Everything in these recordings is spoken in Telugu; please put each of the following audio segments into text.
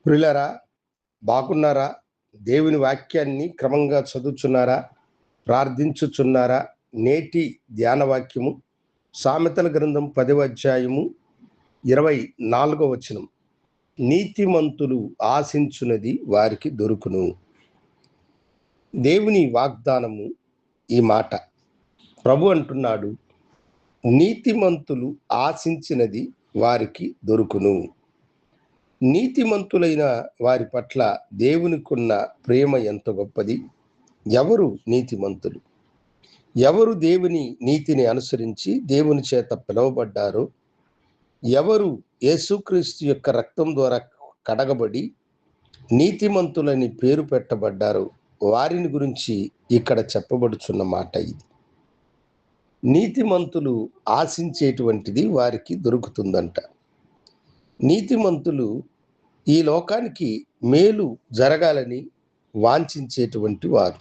ప్రియులారా, బాగున్నారా? దేవుని వాక్యాన్ని క్రమంగా చదువుచున్నారా? ప్రార్థించుచున్నారా? నేటి ధ్యాన వాక్యము సామెతల గ్రంథం 10వ అధ్యాయము 24వ వచనం. నీతిమంతులు ఆశించున్నది వారికి దొరుకును. దేవుని వాగ్దానము ఈ మాట. ప్రభు అంటున్నాడు, నీతిమంతులు ఆశించినది వారికి దొరుకును. నీతిమంతులైన వారి పట్ల దేవునికున్న ప్రేమ ఎంత గొప్పది! ఎవరు నీతిమంతులు? ఎవరు దేవుని నీతిని అనుసరించి దేవుని చేత పిలువబడ్డారో, ఎవరు యేసుక్రీస్తు యొక్క రక్తం ద్వారా కడగబడి నీతిమంతులని పేరు పెట్టబడ్డారో వారిని గురించి ఇక్కడ చెప్పబడుచున్న మాట ఇది. నీతిమంతులు ఆశించేటువంటిది వారికి దొరుకుతుందంట. నీతిమంతులు ఈ లోకానికి మేలు జరగాలని వాంఛించేటువంటి వారు.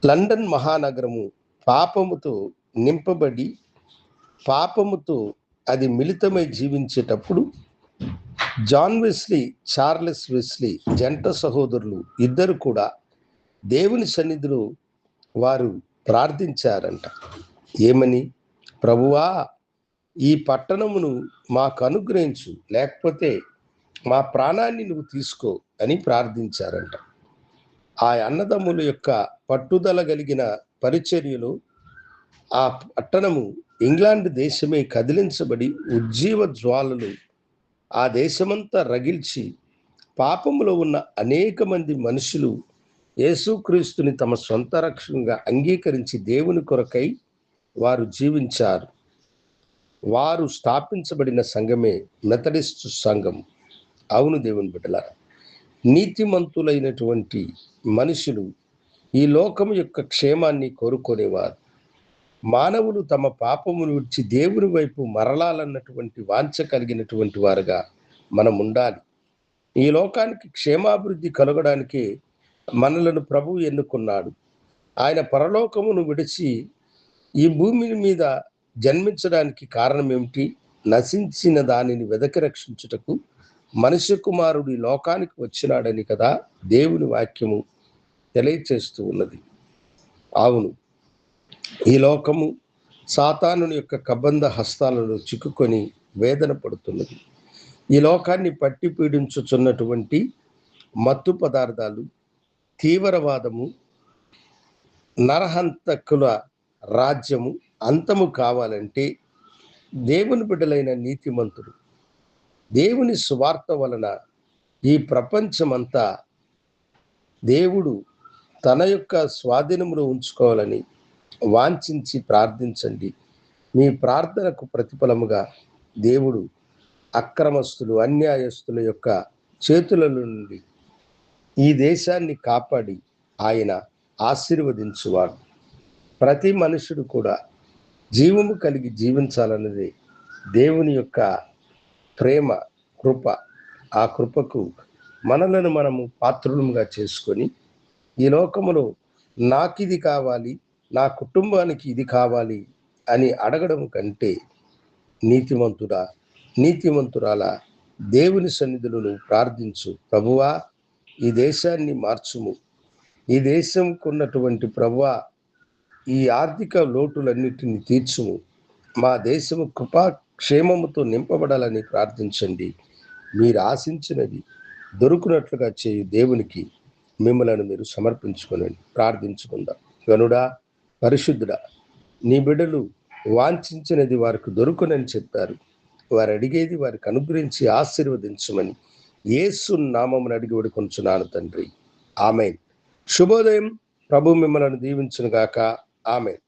లండన్ మహానగరము పాపముతో నింపబడి పాపముతో అది మిళితమై జీవించేటప్పుడు జాన్ వెస్లీ, చార్లెస్ వెస్లీ జంట సహోదరులు ఇద్దరు కూడా దేవుని సన్నిధిలో వారు ప్రార్థించారంట. ఏమని? ప్రభువా, ఈ పట్టణమును మాకు అనుగ్రహించు, లేకపోతే మా ప్రాణాన్ని నువ్వు తీసుకో అని ప్రార్థించారంట. ఆ అన్నదమ్ముల యొక్క పట్టుదల కలిగిన పరిచర్యలో ఆ పట్టణము ఇంగ్లాండ్ దేశమే కదిలించబడి ఉజ్జీవ జ్వాలలు ఆ దేశమంతా రగిల్చి పాపములో ఉన్న అనేక మంది మనుషులు యేసుక్రీస్తుని తమ సొంత రక్షణగా అంగీకరించి దేవుని కొరకై వారు జీవించారు. వారు స్థాపించబడిన సంఘమే మెథడిస్ట్ సంఘం. అవును దేవుని బిడ్డలారా, నీతిమంతులైనటువంటి మనుషులు ఈ లోకము యొక్క క్షేమాన్ని కోరుకునేవారు. మానవులు తమ పాపమును విడిచి దేవుని వైపు మరలాలన్నటువంటి వాంఛ కలిగినటువంటి వారుగా మనం ఉండాలి. ఈ లోకానికి క్షేమాభివృద్ధి కలగడానికి మనలను ప్రభువు ఎన్నుకున్నాడు. ఆయన పరలోకమును విడిచి ఈ భూమి మీద జన్మించడానికి కారణం ఏమిటి? నశించిన దానిని వెదకి రక్షించుటకు మనుష్య కుమారుడు ఈ లోకానికి వచ్చినాడని కదా దేవుని వాక్యము తెలియచేస్తూ ఉన్నది. అవును, ఈ లోకము సాతానుని యొక్క కబంధ హస్తాలలో చిక్కుకొని వేదన పడుతున్నది. ఈ లోకాన్ని పట్టి పీడించుచున్నటువంటి మత్తు పదార్థాలు, తీవ్రవాదము, నరహంతకుల రాజ్యము అంతము కావాలంటే దేవుని బిడ్డలైన నీతిమంతుడు దేవుని సువార్త వలన ఈ ప్రపంచమంతా దేవుడు తన యొక్క స్వాధీనంలో ఉంచుకోవాలని వాంఛించి ప్రార్థించండి. మీ ప్రార్థనకు ప్రతిఫలముగా దేవుడు అక్రమస్తులు, అన్యాయస్తుల యొక్క చేతుల నుండి ఈ దేశాన్ని కాపాడి ఆయన ఆశీర్వదించువాడు. ప్రతి మనుషుడు కూడా జీవము కలిగి జీవించాలన్నది దేవుని యొక్క ప్రేమ, కృప. ఆ కృపకు మనలను మనము పాత్రులుగా చేసుకొని ఈ లోకములో నాకు ఇది కావాలి, నా కుటుంబానికి ఇది కావాలి అని అడగడం కంటే నీతిమంతుడా, నీతిమంతురాల దేవుని సన్నిధిలో నువ్వు ప్రార్థించు. ప్రభువా, ఈ దేశాన్ని మార్చుము. ఈ దేశంకు ఉన్నటువంటి ప్రభువా, ఈ ఆర్థిక లోటులన్నిటిని తీర్చుము. మా దేశము కృపాక్షేమముతో నింపబడాలని ప్రార్థించండి. మీరు ఆశించినది దొరుకునట్లుగా చేయు దేవునికి మిమ్మలను మీరు సమర్పించుకోనండి. ప్రార్థించుకుందాం. గనుడా, పరిశుద్ధుడా, నీ బిడ్డలు వాంఛించినది వారికి దొరుకునని చెప్పారు. వారు అడిగేది వారికి అనుగ్రహించి ఆశీర్వదించమని యేసు నామమున అడిగి వేడుకొనుచున్నాను తండ్రి. ఆమేన్. శుభోదయం. ప్రభు మిమ్మలను దీవించును గాక. ఆమేన్.